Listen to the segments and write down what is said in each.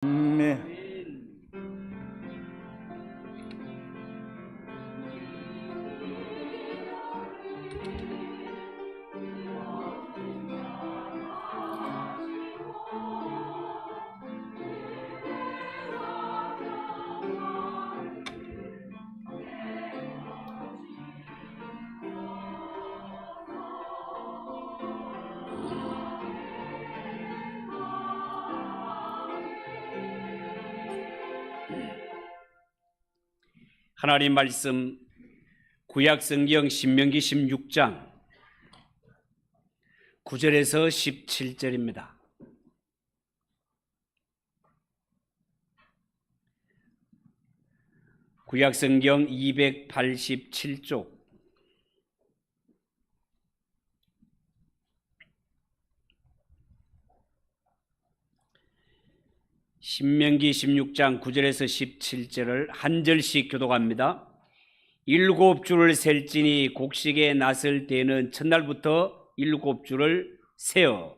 네. 하나님 말씀 구약성경 신명기 16장 9절에서 17절입니다. 구약성경 287쪽 신명기 16장 9절에서 17절을 한 절씩 교독합니다. 7주를 셀지니 곡식에 낫을 때는 첫날부터 7주를 세어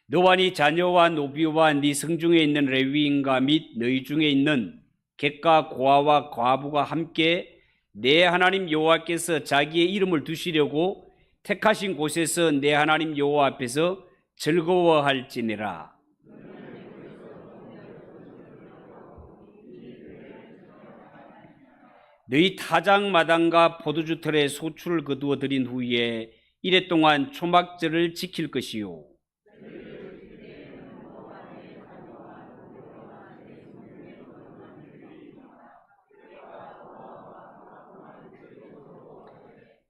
너와 네 자녀와 노비와 네 성중에 있는 레위인과 및 너희 중에 있는 객과 고아와 과부가 함께 내 하나님 여호와께서 자기의 이름을 두시려고 택하신 곳에서 내 하나님 여호와 앞에서 즐거워할지니라. 너희 타작마당과 포도주 털에 소출을 거두어 드린 후에 이래 동안 초막절을 지킬 것이요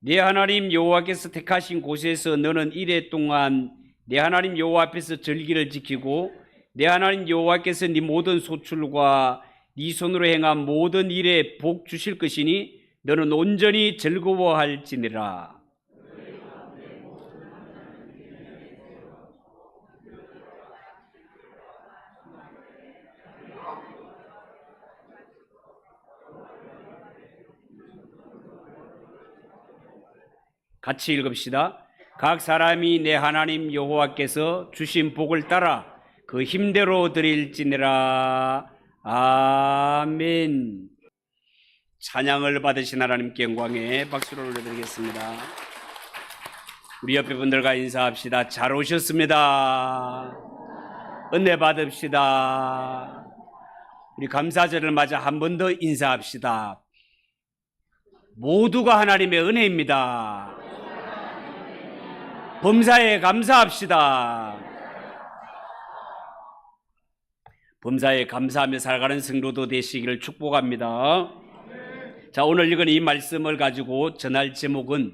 내 하나님 여호와께서 택하신 곳에서 너는 이래 동안 내 하나님 여호와 앞에서 절기를 지키고 내 하나님 여호와께서 네 모든 소출과 네 손으로 행한 모든 일에 복 주실 것이니 너는 온전히 즐거워할지니라. 같이 읽읍시다. 각 사람이 내 하나님 여호와께서 주신 복을 따라 그 힘대로 드릴지니라. 아멘. 찬양을 받으신 하나님께 영광에 박수를 올려드리겠습니다. 우리 옆에 분들과 인사합시다. 잘 오셨습니다. 은혜 받읍시다. 우리 감사절을 맞아 한 번 더 인사합시다. 모두가 하나님의 은혜입니다. 범사에 감사합시다. 범사에 감사하며 살아가는 성도도 되시기를 축복합니다. 자, 오늘 읽은 이 말씀을 가지고 전할 제목은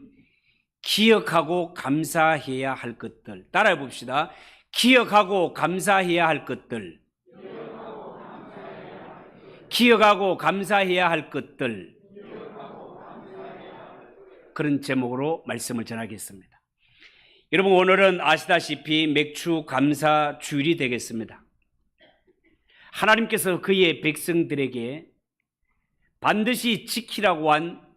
기억하고 감사해야 할 것들. 따라해 봅시다. 기억하고 감사해야 할 것들. 기억하고 감사해야 할 것들. 그런 제목으로 말씀을 전하겠습니다. 여러분, 오늘은 아시다시피 맥주 감사 주일이 되겠습니다. 하나님께서 그의 백성들에게 반드시 지키라고 한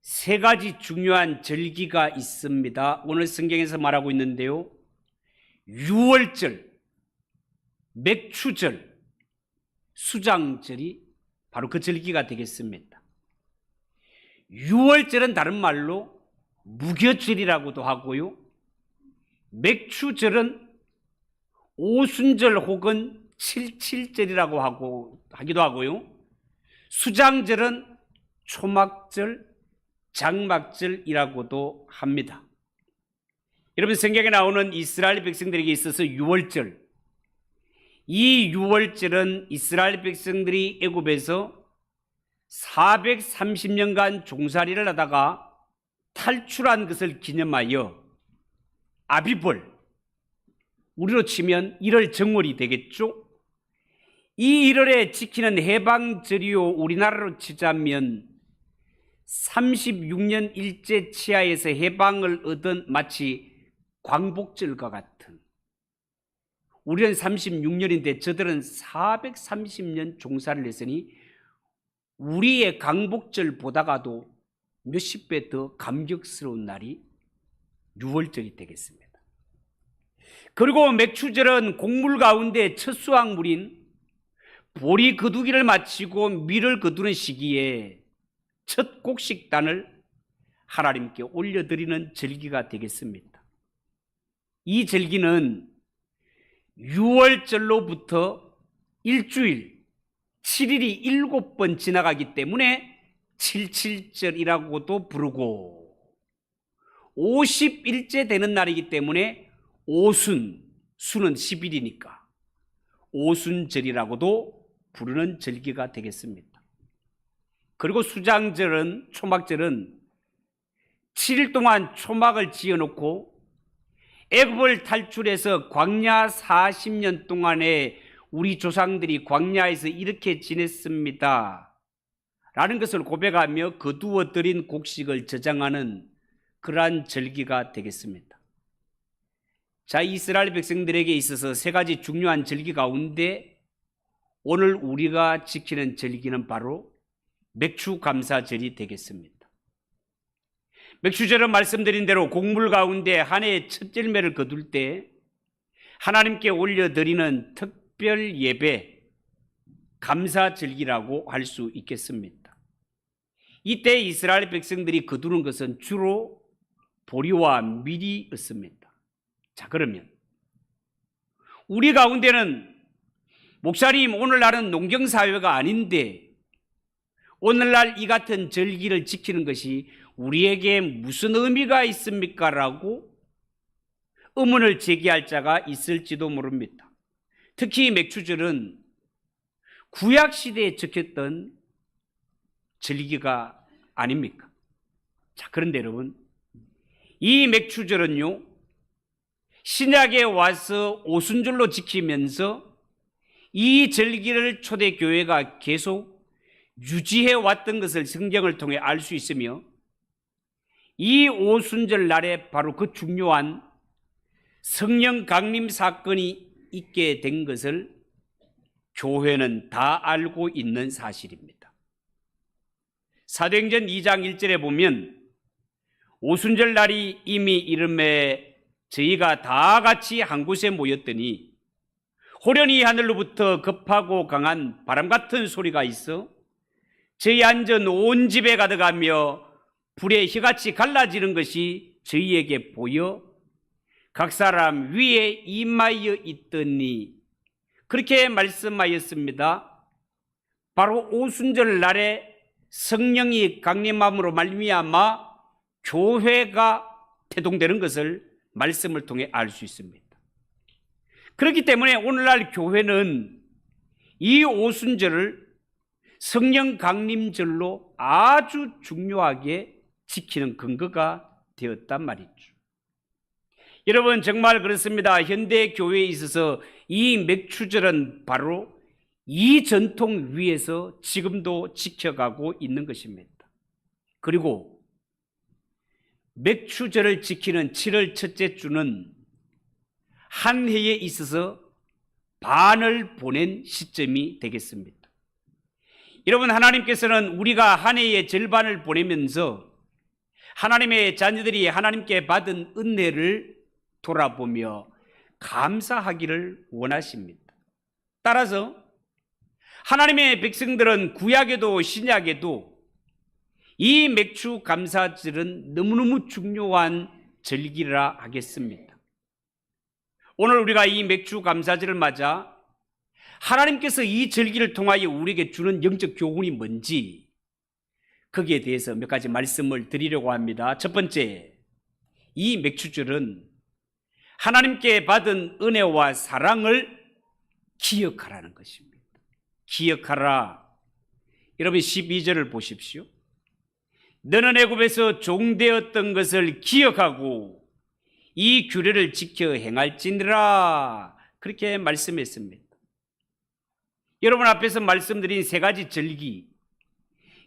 세 가지 중요한 절기가 있습니다. 오늘 성경에서 말하고 있는데요, 유월절, 맥주절, 수장절이 바로 그 절기가 되겠습니다. 유월절은 다른 말로 무교절이라고도 하고요, 맥주절은 오순절 혹은 칠칠절이라고 하기도 하고요, 수장절은 초막절, 장막절이라고도 합니다. 여러분, 성경에 나오는 이스라엘 백성들에게 있어서 유월절, 이 유월절은 이스라엘 백성들이 애굽에서 430년간 종살이를 하다가 탈출한 것을 기념하여 아비벌, 우리로 치면 1월 정월이 되겠죠. 이 1월에 지키는 해방절이요, 우리나라로 치자면 36년 일제 치하에서 해방을 얻은 마치 광복절과 같은, 우리는 36년인데 저들은 430년 종살이를 했으니 우리의 강복절보다가도 몇십 배 더 감격스러운 날이 유월절이 되겠습니다. 그리고 맥추절은 곡물 가운데 첫 수확물인 보리 거두기를 마치고 밀을 거두는 시기에 첫 곡식단을 하나님께 올려드리는 절기가 되겠습니다. 이 절기는 유월절로부터 일주일 7일이 7번 지나가기 때문에 77절이라고도 부르고 50일째 되는 날이기 때문에 오순, 수는 10일이니까 오순절이라고도 부르는 절기가 되겠습니다. 그리고 수장절은, 초막절은 7일 동안 초막을 지어놓고 애굽을 탈출해서 광야 40년 동안에 우리 조상들이 광야에서 이렇게 지냈습니다 라는 것을 고백하며 거두어 드린 곡식을 저장하는 그러한 절기가 되겠습니다. 자, 이스라엘 백성들에게 있어서 세 가지 중요한 절기 가운데 오늘 우리가 지키는 절기는 바로 맥추감사절이 되겠습니다. 맥추절은 말씀드린 대로 곡물 가운데 한 해의 첫 열매를 거둘 때 하나님께 올려드리는 특별 예배, 감사절기라고 할 수 있겠습니다. 이때 이스라엘 백성들이 거두는 것은 주로 보리와 밀이었습니다. 자, 그러면 우리 가운데는 목사님, 오늘날은 농경사회가 아닌데 오늘날 이 같은 절기를 지키는 것이 우리에게 무슨 의미가 있습니까? 라고 의문을 제기할 자가 있을지도 모릅니다. 특히 맥추절은 구약시대에 적혔던 절기가 아닙니까? 자, 그런데 여러분, 이 맥추절은요, 신약에 와서 오순절로 지키면서 이 절기를 초대교회가 계속 유지해 왔던 것을 성경을 통해 알 수 있으며 이 오순절 날에 바로 그 중요한 성령 강림 사건이 있게 된 것을 교회는 다 알고 있는 사실입니다. 사도행전 2장 1절에 보면 오순절 날이 이미 이름에 저희가 다 같이 한 곳에 모였더니 호련히 하늘로부터 급하고 강한 바람 같은 소리가 있어 저희 앉은 온 집에 가득하며 불에 혀같이 갈라지는 것이 저희에게 보여 각 사람 위에 임하여 있더니 그렇게 말씀하였습니다. 바로 오순절 날에 성령이 강림함으로 말미암아 교회가 태동되는 것을 말씀을 통해 알 수 있습니다. 그렇기 때문에 오늘날 교회는 이 오순절을 성령 강림절로 아주 중요하게 지키는 근거가 되었단 말이죠. 여러분, 정말 그렇습니다. 현대 교회에 있어서 이 맥추절은 바로 이 전통 위에서 지금도 지켜가고 있는 것입니다. 그리고 맥추절을 지키는 7월 첫째 주는 한 해에 있어서 반을 보낸 시점이 되겠습니다. 여러분, 하나님께서는 우리가 한 해의 절반을 보내면서 하나님의 자녀들이 하나님께 받은 은혜를 돌아보며 감사하기를 원하십니다. 따라서 하나님의 백성들은 구약에도 신약에도 이 맥추 감사절은 너무너무 중요한 절기라 하겠습니다. 오늘 우리가 이 맥추 감사절을 맞아 하나님께서 이 절기를 통하여 우리에게 주는 영적 교훈이 뭔지 거기에 대해서 몇 가지 말씀을 드리려고 합니다. 첫 번째, 이 맥추절은 하나님께 받은 은혜와 사랑을 기억하라는 것입니다. 기억하라. 여러분 12절을 보십시오. 너는 애굽에서 종되었던 것을 기억하고 이 규례를 지켜 행할지니라. 그렇게 말씀했습니다. 여러분 앞에서 말씀드린 세 가지 절기,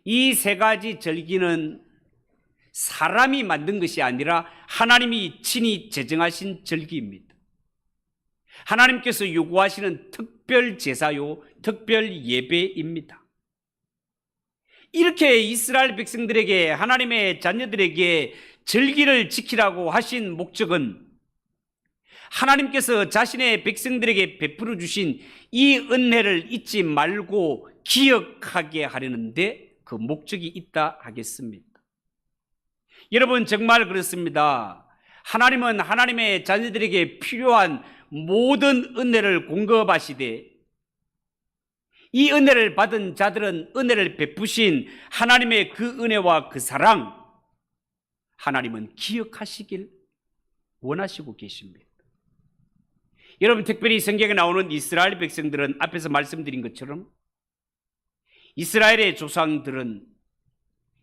이 세 가지 절기는 사람이 만든 것이 아니라 하나님이 친히 제정하신 절기입니다. 하나님께서 요구하시는 특별 제사요, 특별 예배입니다. 이렇게 이스라엘 백성들에게, 하나님의 자녀들에게 절기를 지키라고 하신 목적은 하나님께서 자신의 백성들에게 베풀어 주신 이 은혜를 잊지 말고 기억하게 하려는데 그 목적이 있다 하겠습니다. 여러분, 정말 그렇습니다. 하나님은 하나님의 자녀들에게 필요한 모든 은혜를 공급하시되 이 은혜를 받은 자들은 은혜를 베푸신 하나님의 그 은혜와 그 사랑, 하나님은 기억하시길 원하시고 계십니다. 여러분, 특별히 성경에 나오는 이스라엘 백성들은 앞에서 말씀드린 것처럼 이스라엘의 조상들은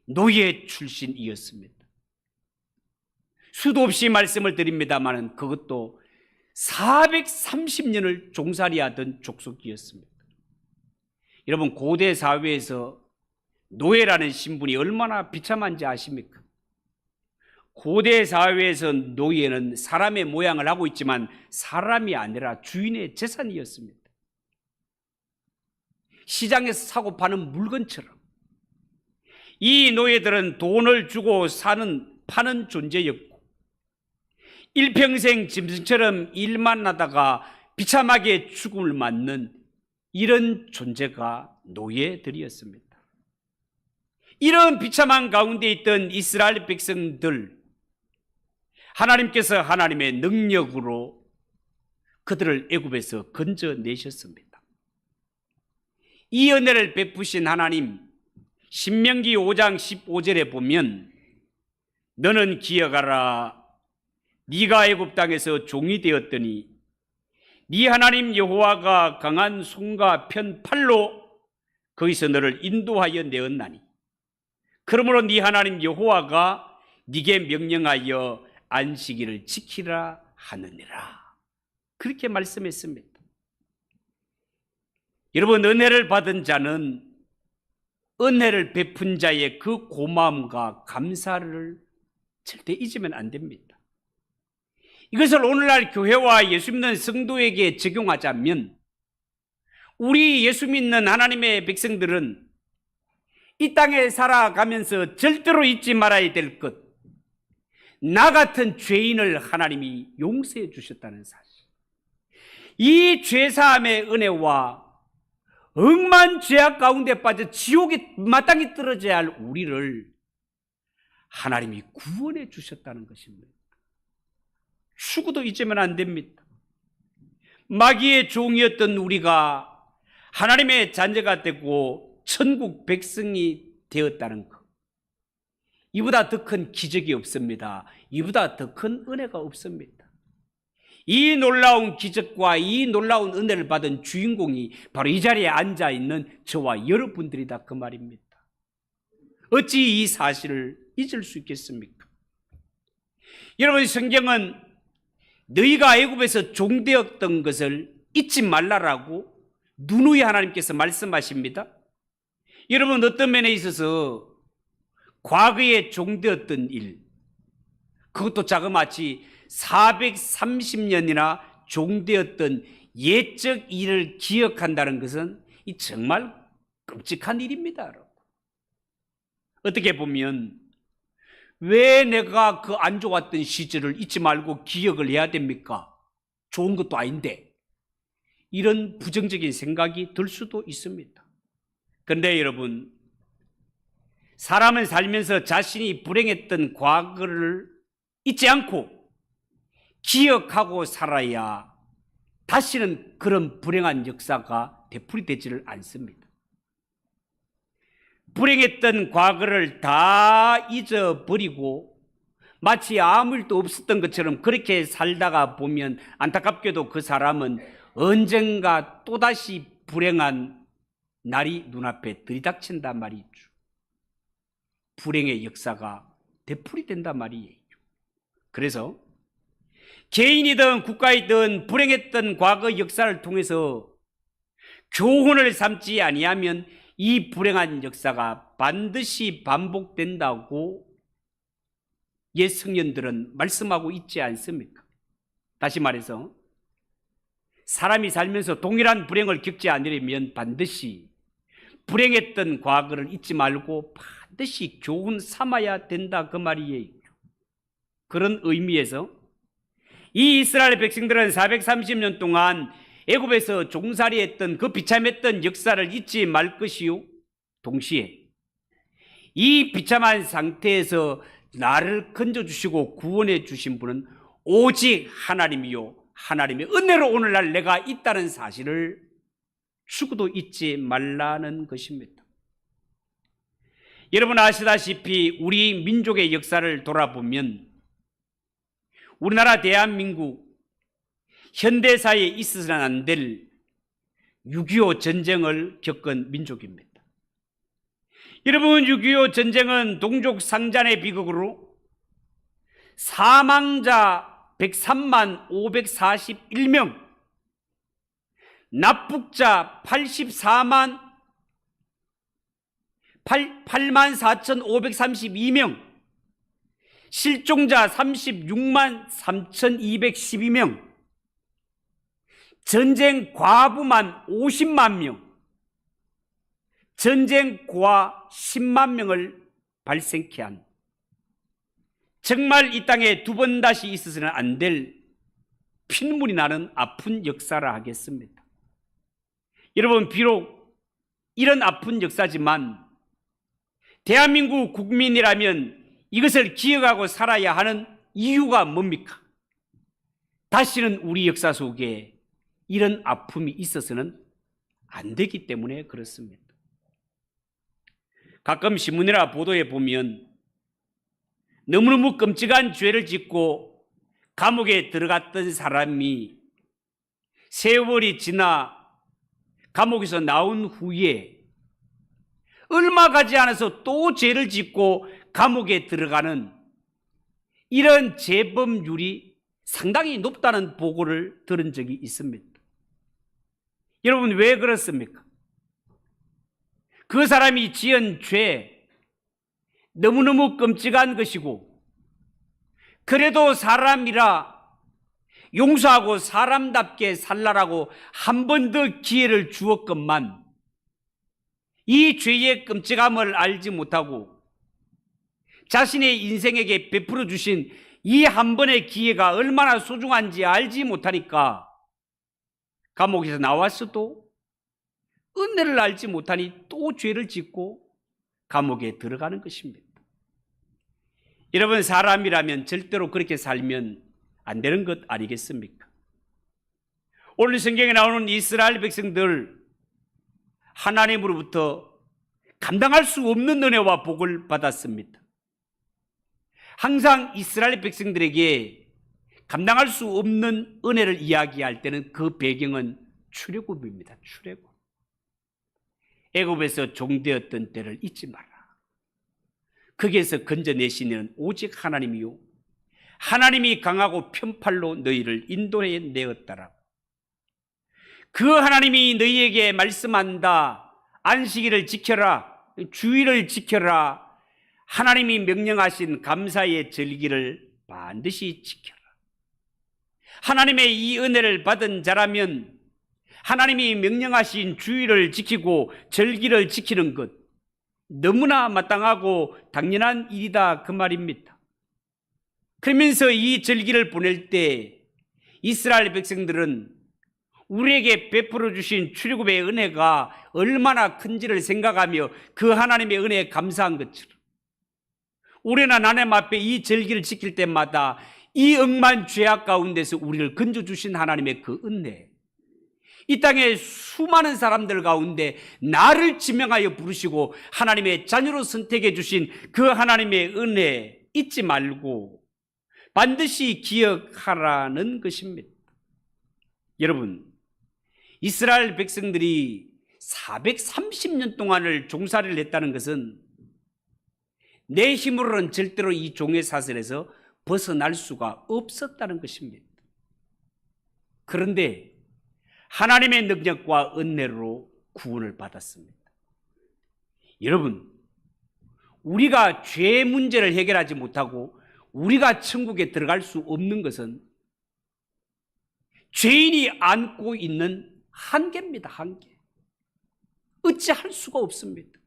노예 출신이었습니다. 수도 없이 말씀을 드립니다만 그것도 430년을 종살이하던 족속이었습니다. 여러분, 고대 사회에서 노예라는 신분이 얼마나 비참한지 아십니까? 고대 사회에서 노예는 사람의 모양을 하고 있지만 사람이 아니라 주인의 재산이었습니다. 시장에서 사고 파는 물건처럼 이 노예들은 돈을 주고 파는 존재였고 일평생 짐승처럼 일만 하다가 비참하게 죽음을 맞는 이런 존재가 노예들이었습니다. 이런 비참한 가운데 있던 이스라엘 백성들, 하나님께서 하나님의 능력으로 그들을 애굽에서 건져내셨습니다. 이 은혜를 베푸신 하나님, 신명기 5장 15절에 보면 너는 기억하라. 네가 애굽 땅에서 종이 되었더니 네 하나님 여호와가 강한 손과 편 팔로 거기서 너를 인도하여 내었나니 그러므로 네 하나님 여호와가 네게 명령하여 안식일을 지키라 하느니라. 그렇게 말씀했습니다. 여러분, 은혜를 받은 자는 은혜를 베푼 자의 그 고마움과 감사를 절대 잊으면 안 됩니다. 이것을 오늘날 교회와 예수 믿는 성도에게 적용하자면 우리 예수 믿는 하나님의 백성들은 이 땅에 살아가면서 절대로 잊지 말아야 될 것, 나 같은 죄인을 하나님이 용서해 주셨다는 사실, 이 죄사함의 은혜와 억만 죄악 가운데 빠져 지옥에 마땅히 떨어져야 할 우리를 하나님이 구원해 주셨다는 것입니다. 죽어도 잊으면 안 됩니다. 마귀의 종이었던 우리가 하나님의 자녀가 되고 천국 백성이 되었다는 것, 이보다 더 큰 기적이 없습니다. 이보다 더 큰 은혜가 없습니다. 이 놀라운 기적과 이 놀라운 은혜를 받은 주인공이 바로 이 자리에 앉아있는 저와 여러분들이다, 그 말입니다. 어찌 이 사실을 잊을 수 있겠습니까? 여러분, 성경은 너희가 애굽에서 종되었던 것을 잊지 말라라고 누누이 하나님께서 말씀하십니다. 여러분, 어떤 면에 있어서 과거에 종되었던 일, 그것도 자그마치 430년이나 종되었던 옛적 일을 기억한다는 것은 이 정말 끔찍한 일입니다. 어떻게 보면 왜 내가 그 안 좋았던 시절을 잊지 말고 기억을 해야 됩니까? 좋은 것도 아닌데. 이런 부정적인 생각이 들 수도 있습니다. 그런데 여러분, 사람은 살면서 자신이 불행했던 과거를 잊지 않고 기억하고 살아야 다시는 그런 불행한 역사가 되풀이되지를 않습니다. 불행했던 과거를 다 잊어버리고 마치 아무 일도 없었던 것처럼 그렇게 살다가 보면 안타깝게도 그 사람은 언젠가 또다시 불행한 날이 눈앞에 들이닥친단 말이죠. 불행의 역사가 되풀이된단 말이에요. 그래서 개인이든 국가이든 불행했던 과거 역사를 통해서 교훈을 삼지 아니하면 이 불행한 역사가 반드시 반복된다고 옛 성령들은 말씀하고 있지 않습니까? 다시 말해서 사람이 살면서 동일한 불행을 겪지 않으려면 반드시 불행했던 과거를 잊지 말고 반드시 교훈 삼아야 된다 그 말이에요. 그런 의미에서 이 이스라엘 백성들은 430년 동안 애굽에서 종살이했던 그 비참했던 역사를 잊지 말 것이요, 동시에 이 비참한 상태에서 나를 건져주시고 구원해 주신 분은 오직 하나님이요, 하나님의 은혜로 오늘날 내가 있다는 사실을 죽어도 잊지 말라는 것입니다. 여러분 아시다시피 우리 민족의 역사를 돌아보면 우리나라 대한민국 현대사에 있어서는 안 될 6.25 전쟁을 겪은 민족입니다. 여러분 6.25 전쟁은 동족 상잔의 비극으로 사망자 103만 541명, 납북자 8만 4,532명, 실종자 36만 3,212명, 전쟁 과부만 50만 명, 전쟁 고아 10만 명을 발생케 한, 정말 이 땅에 두 번 다시 있어서는 안 될 핏물이 나는 아픈 역사라 하겠습니다. 여러분 비록 이런 아픈 역사지만 대한민국 국민이라면 이것을 기억하고 살아야 하는 이유가 뭡니까? 다시는 우리 역사 속에 이런 아픔이 있어서는 안 되기 때문에 그렇습니다. 가끔 신문이나 보도에 보면 너무너무 끔찍한 죄를 짓고 감옥에 들어갔던 사람이 세월이 지나 감옥에서 나온 후에 얼마 가지 않아서 또 죄를 짓고 감옥에 들어가는 이런 재범률이 상당히 높다는 보고를 들은 적이 있습니다. 여러분 왜 그렇습니까? 그 사람이 지은 죄 너무너무 끔찍한 것이고 그래도 사람이라 용서하고 사람답게 살라라고 한 번 더 기회를 주었건만 이 죄의 끔찍함을 알지 못하고 자신의 인생에게 베풀어 주신 이 한 번의 기회가 얼마나 소중한지 알지 못하니까 감옥에서 나왔어도 은혜를 알지 못하니 또 죄를 짓고 감옥에 들어가는 것입니다. 여러분 사람이라면 절대로 그렇게 살면 안 되는 것 아니겠습니까? 오늘 성경에 나오는 이스라엘 백성들 하나님으로부터 감당할 수 없는 은혜와 복을 받았습니다. 항상 이스라엘 백성들에게 감당할 수 없는 은혜를 이야기할 때는 그 배경은 출애굽입니다. 출애굽. 애굽에서 종되었던 때를 잊지 마라. 거기에서 건져내시는 오직 하나님이요 하나님이 강하고 편팔로 너희를 인도해 내었다라. 그 하나님이 너희에게 말씀한다. 안식일을 지켜라. 주일을 지켜라. 하나님이 명령하신 감사의 절기를 반드시 지켜라. 하나님의 이 은혜를 받은 자라면 하나님이 명령하신 주일을 지키고 절기를 지키는 것 너무나 마땅하고 당연한 일이다 그 말입니다. 그러면서 이 절기를 보낼 때 이스라엘 백성들은 우리에게 베풀어 주신 출애굽의 은혜가 얼마나 큰지를 생각하며 그 하나님의 은혜에 감사한 것처럼 우리는 하나님 앞에 이 절기를 지킬 때마다 이 억만 죄악 가운데서 우리를 건져주신 하나님의 그 은혜, 이 땅에 수많은 사람들 가운데 나를 지명하여 부르시고 하나님의 자녀로 선택해 주신 그 하나님의 은혜 잊지 말고 반드시 기억하라는 것입니다. 여러분, 이스라엘 백성들이 430년 동안을 종살이를 했다는 것은 내 힘으로는 절대로 이 종의 사슬에서 벗어날 수가 없었다는 것입니다. 그런데 하나님의 능력과 은혜로 구원을 받았습니다. 여러분, 우리가 죄 문제를 해결하지 못하고 우리가 천국에 들어갈 수 없는 것은 죄인이 안고 있는 한계입니다. 한계. 어찌할 수가 없습니다.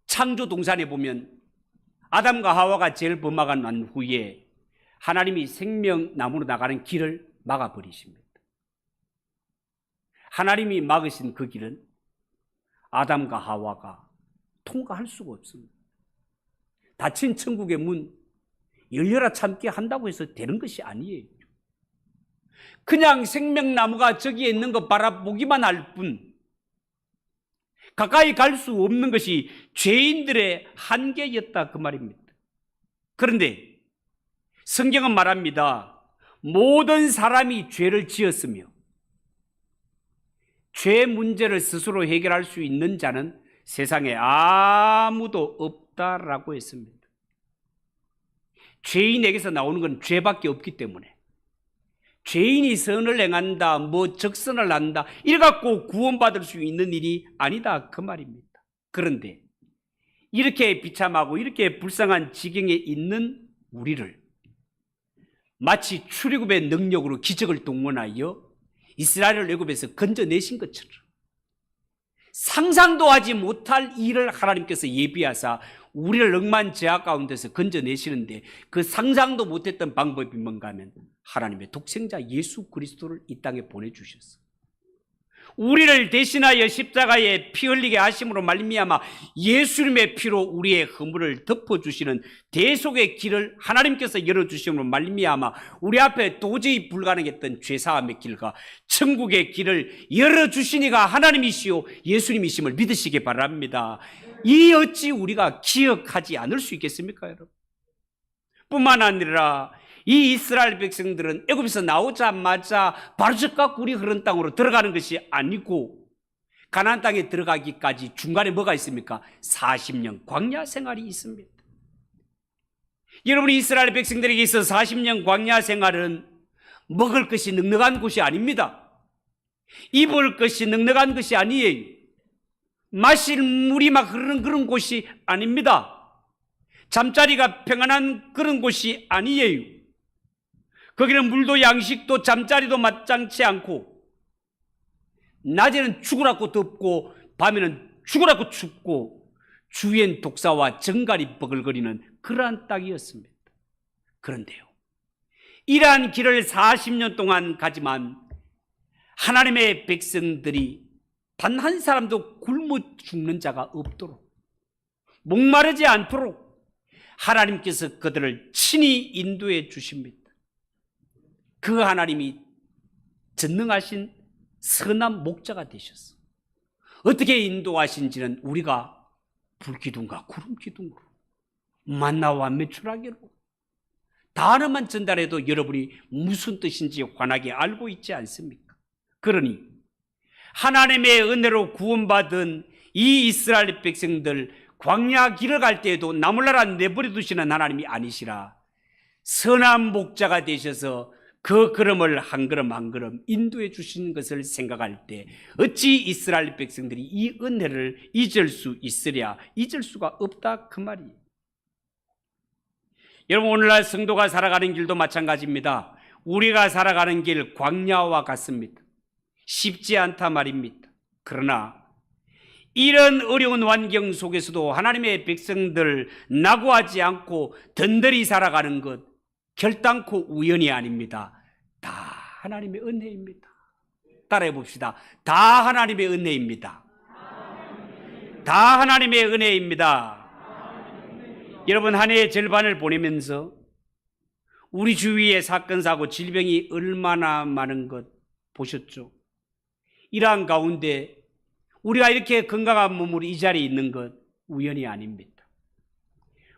창조 동산에 보면 아담과 하와가 제일 범하고 난 후에 하나님이 생명나무로 나가는 길을 막아버리십니다. 하나님이 막으신 그 길은 아담과 하와가 통과할 수가 없습니다. 닫힌 천국의 문 열려라 참게 한다고 해서 되는 것이 아니에요. 그냥 생명나무가 저기에 있는 거 바라보기만 할 뿐, 가까이 갈 수 없는 것이 죄인들의 한계였다 그 말입니다. 그런데 성경은 말합니다. 모든 사람이 죄를 지었으며 죄 문제를 스스로 해결할 수 있는 자는 세상에 아무도 없다라고 했습니다. 죄인에게서 나오는 건 죄밖에 없기 때문에 죄인이 선을 행한다, 적선을 한다, 이래 갖고 구원받을 수 있는 일이 아니다 그 말입니다. 그런데 이렇게 비참하고 이렇게 불쌍한 지경에 있는 우리를 마치 출애굽의 능력으로 기적을 동원하여 이스라엘을 애굽에서 건져내신 것처럼 상상도 하지 못할 일을 하나님께서 예비하사 우리를 억만제약 가운데서 건져내시는데, 그 상상도 못했던 방법이 뭔가 하면 하나님의 독생자 예수 그리스도를 이 땅에 보내주셨어요. 우리를 대신하여 십자가에 피 흘리게 하심으로 말미암아 예수님의 피로 우리의 허물을 덮어주시는 대속의 길을 하나님께서 열어주심으로 말미암아 우리 앞에 도저히 불가능했던 죄사함의 길과 천국의 길을 열어주시니가 하나님이시오 예수님이심을 믿으시기 바랍니다. 이 어찌 우리가 기억하지 않을 수 있겠습니까, 여러분? 뿐만 아니라 이 이스라엘 백성들은 애굽에서 나오자마자 바로 저까 꿀이 흐른 땅으로 들어가는 것이 아니고 가나안 땅에 들어가기까지 중간에 뭐가 있습니까? 40년 광야 생활이 있습니다. 여러분, 이스라엘 백성들에게 있어 40년 광야 생활은 먹을 것이 넉넉한 곳이 아닙니다. 입을 것이 넉넉한 것이 아니에요. 마실 물이 막 흐르는 그런 곳이 아닙니다. 잠자리가 평안한 그런 곳이 아니에요. 거기는 물도 양식도 잠자리도 마땅치 않고 낮에는 죽으라고 덥고 밤에는 죽으라고 춥고 주위엔 독사와 정갈이 버글거리는 그러한 땅이었습니다. 그런데요, 이러한 길을 40년 동안 가지만 하나님의 백성들이 단 한 사람도 굶어 죽는 자가 없도록, 목마르지 않도록 하나님께서 그들을 친히 인도해 주십니다. 그 하나님이 전능하신 선한 목자가 되셨어. 어떻게 인도하신지는 우리가 불기둥과 구름기둥으로, 만나와 메추라기로 단어만 전달해도 여러분이 무슨 뜻인지 환하게 알고 있지 않습니까? 그러니 하나님의 은혜로 구원받은 이 이스라엘 백성들 광야 길을 갈 때에도 나몰라라 내버려 두시는 하나님이 아니시라 선한 목자가 되셔서 그 걸음을 한 걸음 한 걸음 인도해 주시는 것을 생각할 때 어찌 이스라엘 백성들이 이 은혜를 잊을 수 있으랴? 잊을 수가 없다 그 말이에요. 여러분, 오늘날 성도가 살아가는 길도 마찬가지입니다. 우리가 살아가는 길 광야와 같습니다. 쉽지 않다 말입니다. 그러나 이런 어려운 환경 속에서도 하나님의 백성들 낙오하지 않고 든든히 살아가는 것 결단코 우연이 아닙니다. 다 하나님의 은혜입니다. 따라해 봅시다. 다 하나님의 은혜입니다. 다 하나님의 은혜입니다. 여러분, 한 해의 절반을 보내면서 우리 주위에 사건, 사고, 질병이 얼마나 많은 것 보셨죠? 이러한 가운데 우리가 이렇게 건강한 몸으로 이 자리에 있는 것 우연이 아닙니다.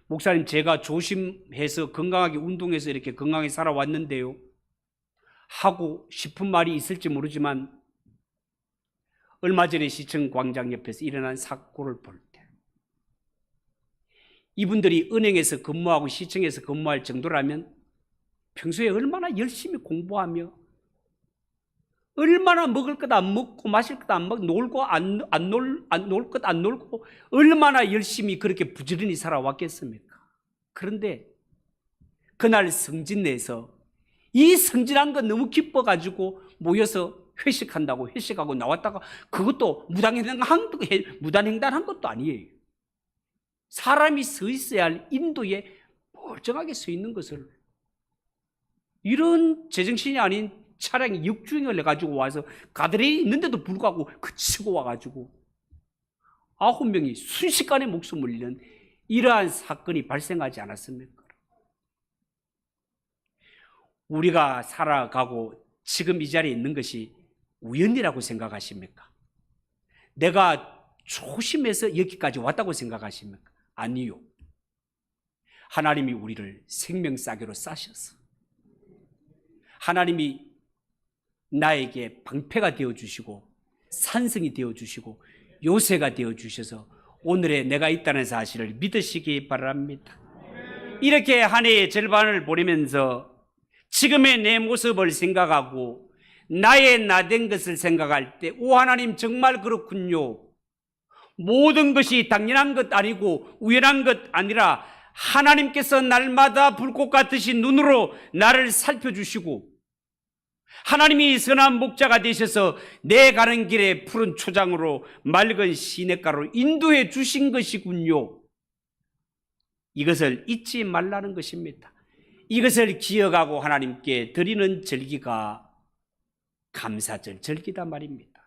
목사님, 제가 조심해서 건강하게 운동해서 이렇게 건강하게 살아왔는데요, 하고 싶은 말이 있을지 모르지만 얼마 전에 시청 광장 옆에서 일어난 사고를 볼 때 이분들이 은행에서 근무하고 시청에서 근무할 정도라면 평소에 얼마나 열심히 공부하며 얼마나 먹을 것 안 먹고 마실 것 안 먹고 놀고 안 놀 것 안 놀고 얼마나 열심히 그렇게 부지런히 살아왔겠습니까? 그런데 그날 성진내에서 이 성진한 거 너무 기뻐가지고 모여서 회식한다고 회식하고 나왔다가 그것도 무단횡단한 것도 아니에요. 사람이 서 있어야 할 인도에 멀쩡하게 서 있는 것을 이런 제정신이 아닌 차량이 역주행을 해가지고 와서 가드레일이 있는데도 불구하고 그치고 와가지고 9명이 순식간에 목숨을 잃는 이러한 사건이 발생하지 않았습니까? 우리가 살아가고 지금 이 자리에 있는 것이 우연이라고 생각하십니까? 내가 조심해서 여기까지 왔다고 생각하십니까? 아니요. 하나님이 우리를 생명싸개로 싸셔서 하나님이 나에게 방패가 되어주시고 산성이 되어주시고 요새가 되어주셔서 오늘의 내가 있다는 사실을 믿으시기 바랍니다. 이렇게 한 해의 절반을 보내면서 지금의 내 모습을 생각하고 나의 나된 것을 생각할 때 오 하나님 정말 그렇군요. 모든 것이 당연한 것 아니고 우연한 것 아니라 하나님께서 날마다 불꽃 같으신 눈으로 나를 살펴주시고 하나님이 선한 목자가 되셔서 내 가는 길에 푸른 초장으로 맑은 시냇가로 인도해 주신 것이군요. 이것을 잊지 말라는 것입니다. 이것을 기억하고 하나님께 드리는 절기가 감사절 절기다 말입니다.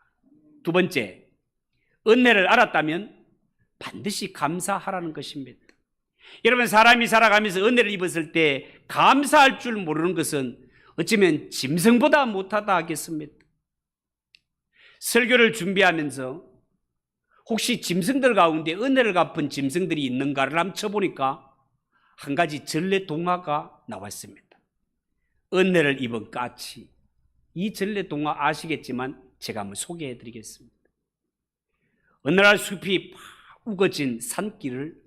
두 번째, 은혜를 알았다면 반드시 감사하라는 것입니다. 여러분, 사람이 살아가면서 은혜를 입었을 때 감사할 줄 모르는 것은 어쩌면 짐승보다 못하다 하겠습니다. 설교를 준비하면서 혹시 짐승들 가운데 은혜를 갚은 짐승들이 있는가를 한번 쳐보니까 한 가지 전래 동화가 나왔습니다. 은혜를 입은 까치. 이 전래 동화 아시겠지만 제가 한번 소개해 드리겠습니다. 어느 날 숲이 팍 우거진 산길을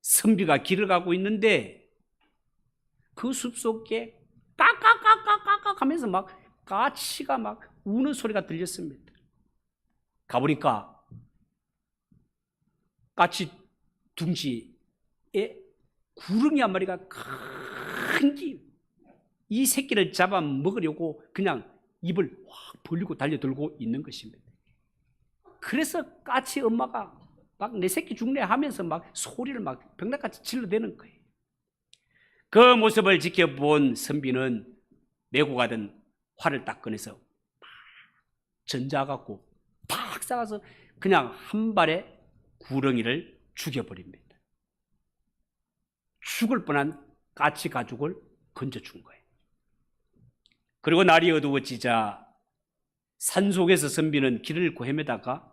선비가 길을 가고 있는데 그 숲속에 까까까까까까 하면서 막 까치가 막 우는 소리가 들렸습니다. 가보니까 까치 둥지에 구렁이 한 마리가 큰 이 새끼를 잡아 먹으려고 그냥 입을 확 벌리고 달려들고 있는 것입니다. 그래서 까치 엄마가 막 내 새끼 죽네 하면서 막 소리를 막 병나같이 질러대는 거예요. 그 모습을 지켜본 선비는 메고 가던 활을 딱 꺼내서 전자갖고 팍 쏴서 그냥 한 발에 구렁이를 죽여버립니다. 죽을 뻔한 까치 가죽을 건져준 거예요. 그리고 날이 어두워지자 산속에서 선비는 길을 헤매다가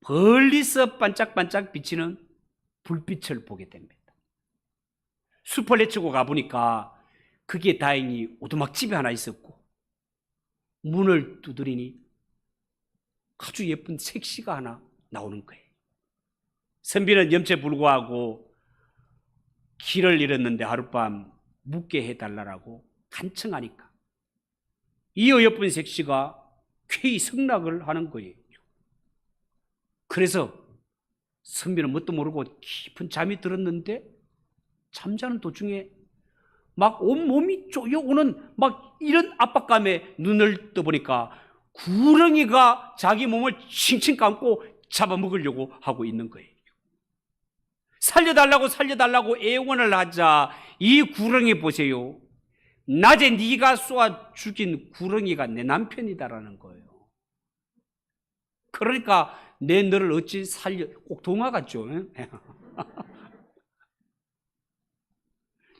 멀리서 반짝반짝 비치는 불빛을 보게 됩니다. 숲을 헤치고 가보니까 그게 다행히 오두막집이 하나 있었고 문을 두드리니 아주 예쁜 색시가 하나 나오는 거예요. 선비는 염체불구하고 길을 잃었는데 하룻밤 묵게 해달라고 간청하니까 이 어여쁜 색시가 쾌히 승낙을 하는 거예요. 그래서 선비는 뭣도 모르고 깊은 잠이 들었는데 잠자는 도중에 막 온몸이 쪼여오는 막 이런 압박감에 눈을 떠보니까 구렁이가 자기 몸을 칭칭 감고 잡아먹으려고 하고 있는 거예요. 살려달라고 애원을 하자 이 구렁이 보세요. 낮에 네가 쏘아 죽인 구렁이가 내 남편이다라는 거예요. 그러니까 내 너를 어찌 살려, 꼭 동화 같죠?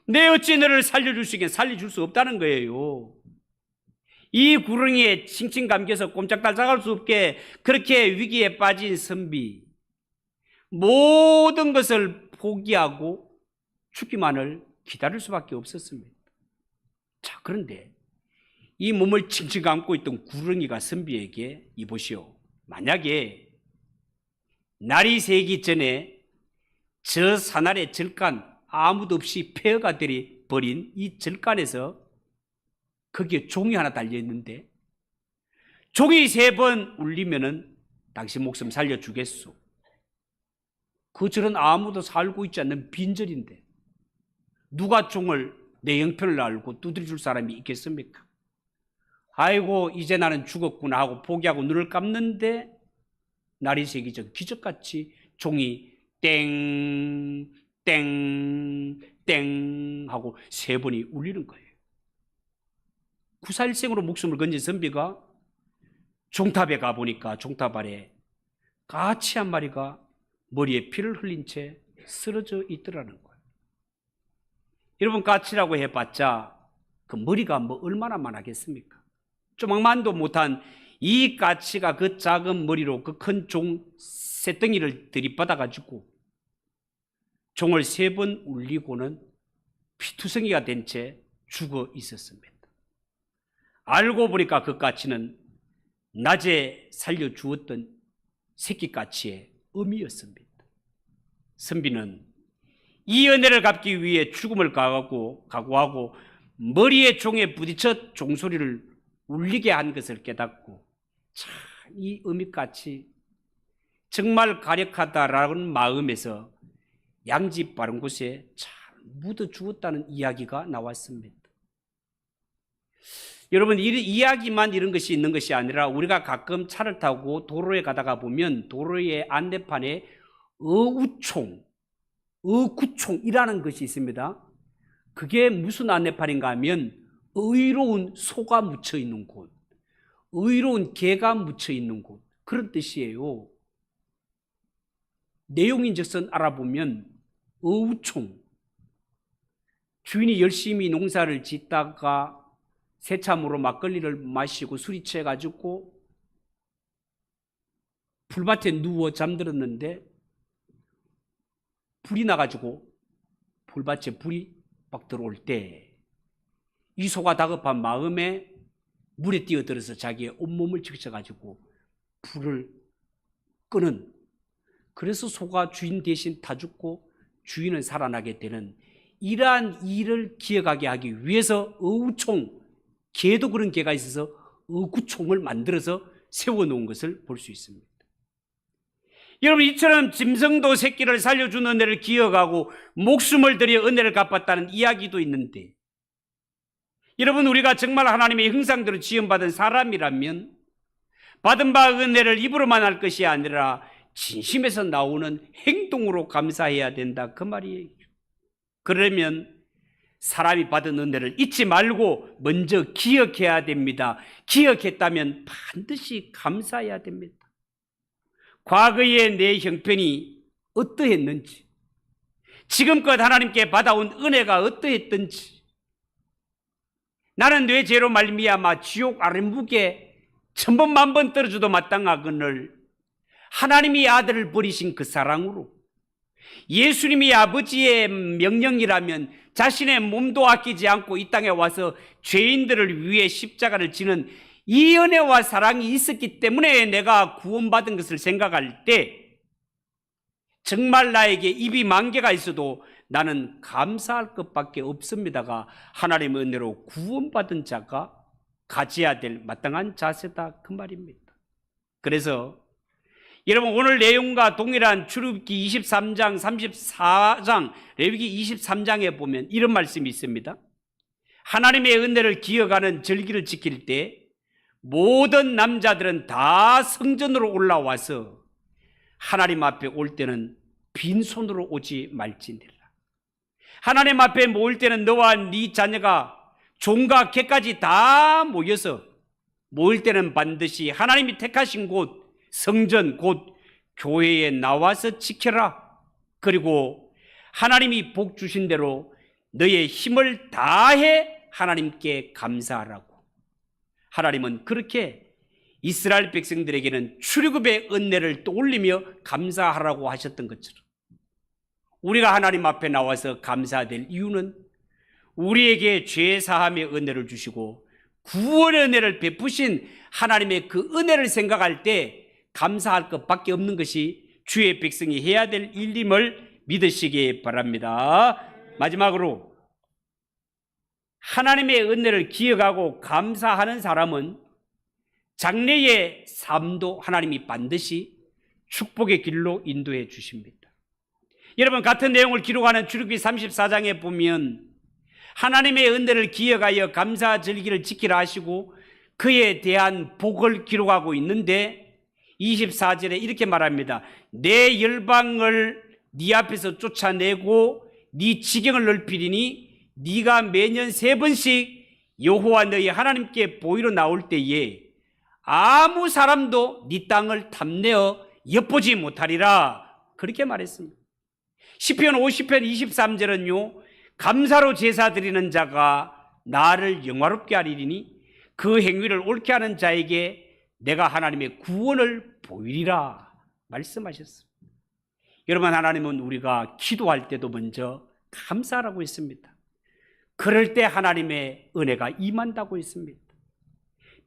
내 어찌 너를 살려줄 수 있게 살려줄 수 없다는 거예요. 이 구렁이에 칭칭 감겨서 꼼짝달싹할 수 없게 그렇게 위기에 빠진 선비, 모든 것을 포기하고 죽기만을 기다릴 수밖에 없었습니다. 자, 그런데 이 몸을 칭칭 감고 있던 구렁이가 선비에게 이보시오. 만약에 날이 새기 전에 저 산아래 절간 아무도 없이 폐허가 버린 이 절간에서 거기에 종이 하나 달려있는데 종이 3번 울리면은 당신 목숨 살려주겠소. 그 절은 아무도 살고 있지 않는 빈절인데 누가 종을 내 형편을 알고 두드려 줄 사람이 있겠습니까? 아이고 이제 나는 죽었구나 하고 포기하고 눈을 감는데 날이 새기죠. 기적같이 종이 땡, 땡, 땡 하고 3번이 울리는 거예요. 구사일생으로 목숨을 건진 선비가 종탑에 가보니까 종탑 아래 까치 한 마리가 머리에 피를 흘린 채 쓰러져 있더라는 거예요. 여러분, 까치라고 해봤자 그 머리가 뭐 얼마나 많았겠습니까? 조망만도 못한 이 까치가 그 작은 머리로 그 큰 종 쇳덩이를 들이받아가지고 종을 3번 울리고는 피투성이가 된 채 죽어 있었습니다. 알고 보니까 그 까치는 낮에 살려주었던 새끼 까치의 어미였습니다. 선비는 이 은혜를 갚기 위해 죽음을 각오하고 머리에 종에 부딪혀 종소리를 울리게 한 것을 깨닫고 참 이 어미까치 정말 가력하다라는 마음에서 양지 바른 곳에 잘 묻어 주었다는 이야기가 나왔습니다. 여러분, 이 이야기만 이런 것이 있는 것이 아니라 우리가 가끔 차를 타고 도로에 가다가 보면 도로의 안내판에 어구총이라는 것이 있습니다. 그게 무슨 안내판인가 하면 의로운 소가 묻혀 있는 곳, 의로운 개가 묻혀 있는 곳, 그런 뜻이에요. 내용인즉슨 알아보면 어우총, 주인이 열심히 농사를 짓다가 새참으로 막걸리를 마시고 술이 취해가지고 풀밭에 누워 잠들었는데 불이 나가지고 풀밭에 불이 막 들어올 때 이 소가 다급한 마음에 물에 뛰어들어서 자기의 온몸을 적셔가지고 불을 끄는, 그래서 소가 주인 대신 타 죽고 주인은 살아나게 되는 이러한 일을 기억하게 하기 위해서 어우총, 개도 그런 개가 있어서 어구총을 만들어서 세워놓은 것을 볼 수 있습니다. 여러분, 이처럼 짐승도 새끼를 살려준 은혜를 기억하고 목숨을 들여 은혜를 갚았다는 이야기도 있는데, 여러분, 우리가 정말 하나님의 형상대로 지음받은 사람이라면 받은 바 은혜를 입으로만 할 것이 아니라 진심에서 나오는 행동으로 감사해야 된다, 그 말이에요. 그러면 사람이 받은 은혜를 잊지 말고 먼저 기억해야 됩니다. 기억했다면 반드시 감사해야 됩니다. 과거의 내 형편이 어떠했는지, 지금껏 하나님께 받아온 은혜가 어떠했던지, 나는 내 죄로 말미암아 지옥 아랫묵에 1000번 만번 떨어져도 마땅하거늘 하나님이 아들을 버리신 그 사랑으로, 예수님이 아버지의 명령이라면 자신의 몸도 아끼지 않고 이 땅에 와서 죄인들을 위해 십자가를 지는 이 은혜와 사랑이 있었기 때문에 내가 구원받은 것을 생각할 때 정말 나에게 입이 10,000개가 있어도 나는 감사할 것밖에 없습니다가 하나님의 은혜로 구원받은 자가 가져야 될 마땅한 자세다, 그 말입니다. 그래서 여러분, 오늘 내용과 동일한 출애굽기 23장, 34장, 레위기 23장에 보면 이런 말씀이 있습니다. 하나님의 은혜를 기억하는 절기를 지킬 때 모든 남자들은 다 성전으로 올라와서 하나님 앞에 올 때는 빈손으로 오지 말지니라. 하나님 앞에 모일 때는 너와 네 자녀가 종과 개까지 다 모여서 모일 때는 반드시 하나님이 택하신 곳 성전, 곧 교회에 나와서 지켜라. 그리고 하나님이 복 주신 대로 너의 힘을 다해 하나님께 감사하라고. 하나님은 그렇게 이스라엘 백성들에게는 출애굽의 은혜를 떠올리며 감사하라고 하셨던 것처럼 우리가 하나님 앞에 나와서 감사될 이유는 우리에게 죄 사함의 은혜를 주시고 구원의 은혜를 베푸신 하나님의 그 은혜를 생각할 때 감사할 것밖에 없는 것이 주의 백성이 해야 될 일임을 믿으시기 바랍니다. 마지막으로 하나님의 은혜를 기억하고 감사하는 사람은 장래의 삶도 하나님이 반드시 축복의 길로 인도해 주십니다. 여러분, 같은 내용을 기록하는 출애굽기 34장에 보면 하나님의 은혜를 기억하여 감사 절기를 지키라 하시고 그에 대한 복을 기록하고 있는데 24절에 이렇게 말합니다. 내 열방을 네 앞에서 쫓아내고 네 지경을 넓히리니 네가 매년 3번씩 여호와 너희 하나님께 보이러 나올 때에 아무 사람도 네 땅을 탐내어 엿보지 못하리라. 그렇게 말했습니다. 시편 50편 23절은요, 감사로 제사 드리는 자가 나를 영화롭게 하리니 그 행위를 옳게 하는 자에게 내가 하나님의 구원을 보이리라 말씀하셨습니다. 여러분, 하나님은 우리가 기도할 때도 먼저 감사하라고 했습니다. 그럴 때 하나님의 은혜가 임한다고 했습니다.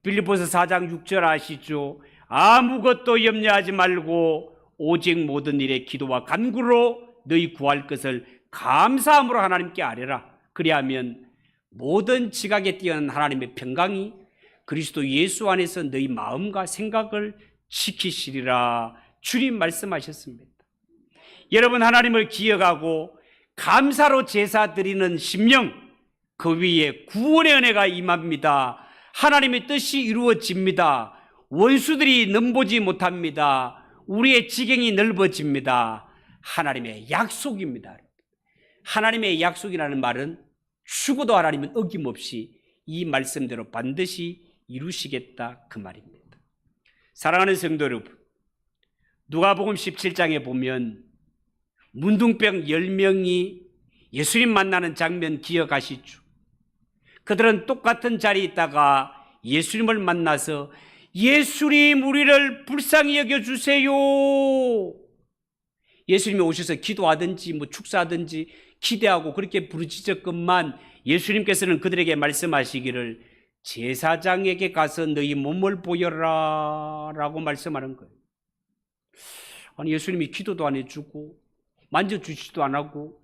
빌립보서 4장 6절 아시죠? 아무것도 염려하지 말고 오직 모든 일에 기도와 간구로 너희 구할 것을 감사함으로 하나님께 아뢰라. 그리하면 모든 지각에 뛰어난 하나님의 평강이 그리스도 예수 안에서 너희 마음과 생각을 지키시리라. 주님 말씀하셨습니다. 여러분, 하나님을 기억하고 감사로 제사 드리는 심령, 그 위에 구원의 은혜가 임합니다. 하나님의 뜻이 이루어집니다. 원수들이 넘보지 못합니다. 우리의 지경이 넓어집니다. 하나님의 약속입니다. 하나님의 약속이라는 말은 죽어도 하나님은 어김없이 이 말씀대로 반드시 이루시겠다, 그 말입니다. 사랑하는 성도 여러분, 누가복음 17장에 보면 문둥병 10명이 예수님 만나는 장면 기억하시죠? 그들은 똑같은 자리에 있다가 예수님을 만나서 예수님, 우리를 불쌍히 여겨주세요. 예수님이 오셔서 기도하든지 축사하든지 기대하고 그렇게 부르짖었건만 예수님께서는 그들에게 말씀하시기를 제사장에게 가서 너희 몸을 보여라 라고 말씀하는 거예요. 아니, 예수님이 기도도 안 해주고 만져주지도 안 하고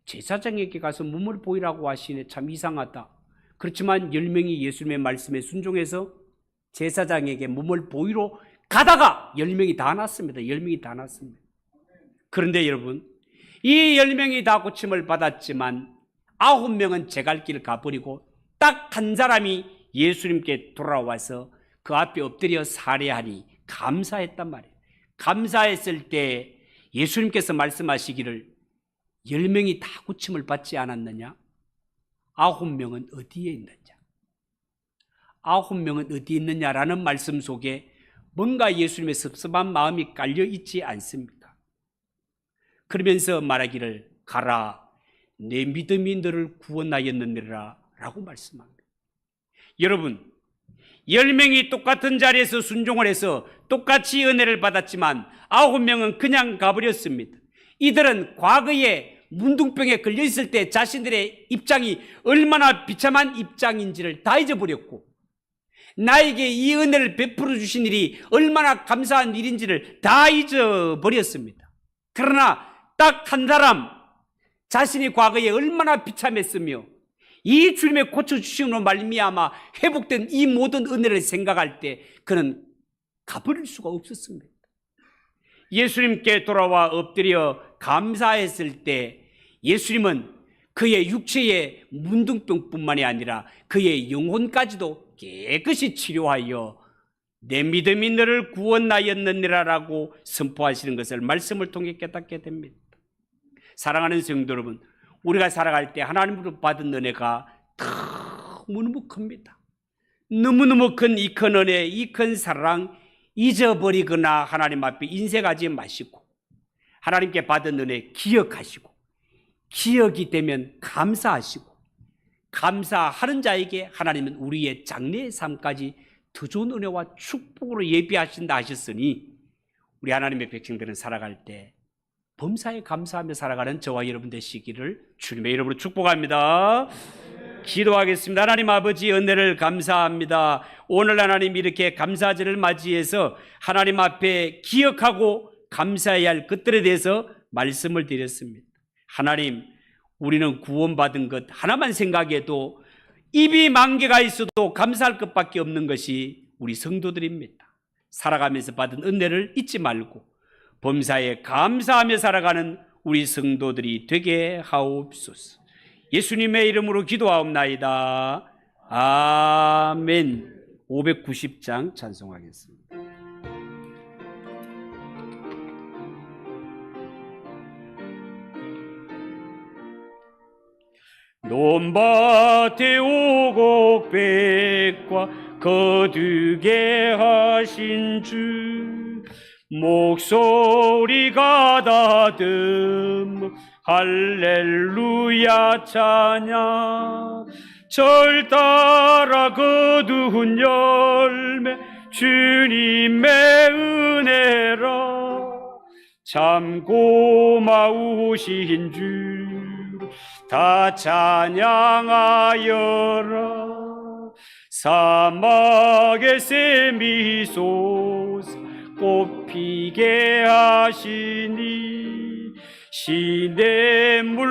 제사장에게 가서 몸을 보이라고 하시네. 참 이상하다. 그렇지만 10명이 예수님의 말씀에 순종해서 제사장에게 몸을 보이러 가다가 10명이 다 났습니다. 10명이 다 났습니다. 그런데 여러분, 이 10명이 다 고침을 받았지만 9명은 제갈길 가버리고 딱 한 사람이 예수님께 돌아와서 그 앞에 엎드려 살해하니 감사했단 말이에요. 감사했을 때 예수님께서 말씀하시기를 10명이 다 고침을 받지 않았느냐? 9명은 어디에 있느냐? 9명은 어디에 있느냐라는 말씀 속에 뭔가 예수님의 섭섭한 마음이 깔려 있지 않습니까? 그러면서 말하기를 가라, 내 믿음이 너를 구원하였느니라 라고 말씀합니다. 여러분, 10명이 똑같은 자리에서 순종을 해서 똑같이 은혜를 받았지만 9명은 그냥 가버렸습니다. 이들은 과거에 문둥병에 걸려있을 때 자신들의 입장이 얼마나 비참한 입장인지를 다 잊어버렸고 나에게 이 은혜를 베풀어 주신 일이 얼마나 감사한 일인지를 다 잊어버렸습니다. 그러나 딱 한 사람, 자신이 과거에 얼마나 비참했으며 이 주님의 고쳐주심으로 말미암아 회복된 이 모든 은혜를 생각할 때 그는 가버릴 수가 없었습니다. 예수님께 돌아와 엎드려 감사했을 때 예수님은 그의 육체의 문둥병뿐만이 아니라 그의 영혼까지도 깨끗이 치료하여 내 믿음이 너를 구원하였느니라라고 선포하시는 것을 말씀을 통해 깨닫게 됩니다. 사랑하는 성도 여러분, 우리가 살아갈 때 하나님으로 받은 은혜가 너무너무 큽니다. 너무너무 큰 이 큰 은혜, 이 큰 사랑 잊어버리거나 하나님 앞에 인색하지 마시고 하나님께 받은 은혜 기억하시고 기억이 되면 감사하시고 감사하는 자에게 하나님은 우리의 장래의 삶까지 더 좋은 은혜와 축복으로 예비하신다 하셨으니 우리 하나님의 백성들은 살아갈 때 범사에 감사하며 살아가는 저와 여러분 되시기를 주님의 이름으로 축복합니다. 기도하겠습니다. 하나님 아버지, 은혜를 감사합니다. 오늘 하나님 이렇게 감사절을 맞이해서 하나님 앞에 기억하고 감사해야 할 것들에 대해서 말씀을 드렸습니다. 하나님, 우리는 구원받은 것 하나만 생각해도 입이 만 개가 있어도 감사할 것밖에 없는 것이 우리 성도들입니다. 살아가면서 받은 은혜를 잊지 말고 범사에 감사하며 살아가는 우리 성도들이 되게 하옵소서. 예수님의 이름으로 기도하옵나이다. 아멘. 590장 찬송하겠습니다. 논밭에 오곡백과 거두게 하신 주 목소리가 닫음 할렐루야 찬양 절 따라 거두은 열매 주님의 은혜라 참 고마우신 주 다 찬양하여라 사막의 샘이 솟아 꽃피게 하시니 시냇물